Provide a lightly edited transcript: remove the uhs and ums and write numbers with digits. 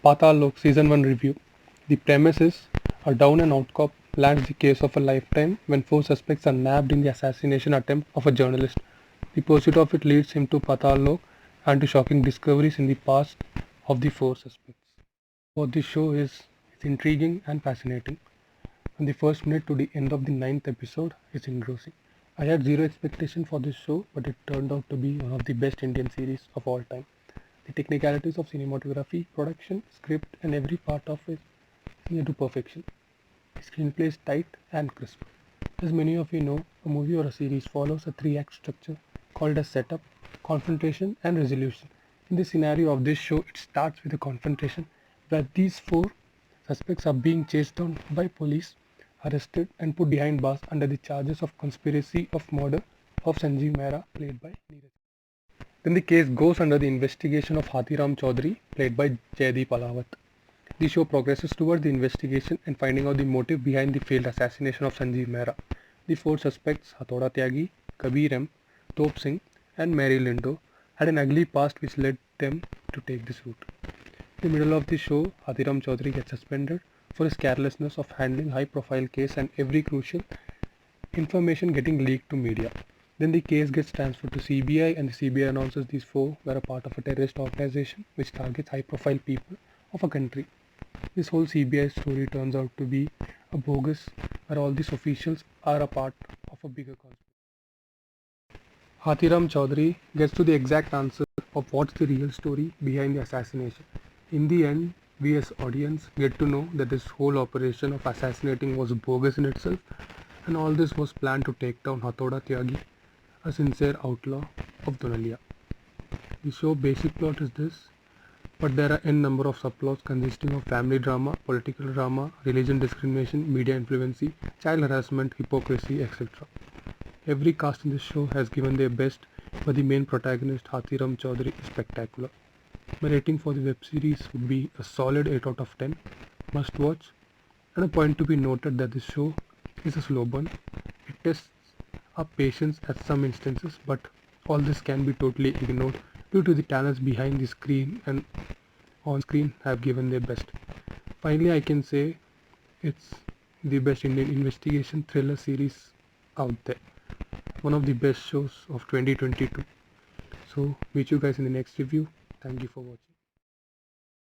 Patal Lok Season 1 Review. The premise is a down and out cop plans the case of a lifetime when four suspects are nabbed in the assassination attempt of a journalist. The pursuit of it leads him to Patal Lok and to shocking discoveries in the past of the four suspects. What this show is, it's intriguing and fascinating. From the first minute to the end of the ninth episode, it's engrossing. I had zero expectation for this show, but it turned out to be one of the best Indian series of all time. The technicalities of cinematography, production, script, and every part of it is near to perfection. The screenplay is tight and crisp. As many of you know, a movie or a series follows a three-act structure called a setup, confrontation, and resolution. In the scenario of this show, it starts with a confrontation where these four suspects are being chased down by police, arrested, and put behind bars under the charges of conspiracy of murder of Sanjeev Mehra, played by Neeraj. Then the case goes under the investigation of Hathiram Chaudhary, played by Jaideep Alawat. The show progresses toward the investigation and finding out the motive behind the failed assassination of Sanjeev Mehra. The four suspects, Hathoda Tyagi, Kabir M, Top Singh, and Mary Lindo, had an ugly past which led them to take this route. In the middle of the show, Hathiram Chaudhary gets suspended for his carelessness of handling high-profile case and every crucial information getting leaked to media. Then the case gets transferred to CBI and the CBI announces these four were a part of a terrorist organization which targets high-profile people of a country. This whole CBI story turns out to be a bogus where all these officials are a part of a bigger conspiracy. Hathiram Chaudhary gets to the exact answer of what's the real story behind the assassination. In the end, we as audience get to know that this whole operation of assassinating was bogus in itself and all this was planned to take down Hathoda Tyagi, a sincere outlaw of Donalia. The show basic plot is this, but there are n number of subplots consisting of family drama, political drama, religion discrimination, media influence, child harassment, hypocrisy, etc. Every cast in this show has given their best, but the main protagonist Hathiram Chaudhary is spectacular. My rating for the web series would be a solid 8 out of 10, must watch, and a point to be noted that this show is a slow burn. It tests our patience at some instances, but all this can be totally ignored due to the talents behind the screen and on screen have given their best. Finally, I can say it's the best Indian investigation thriller series out there. One of the best shows of 2022. So, meet you guys in the next review. Thank you for watching.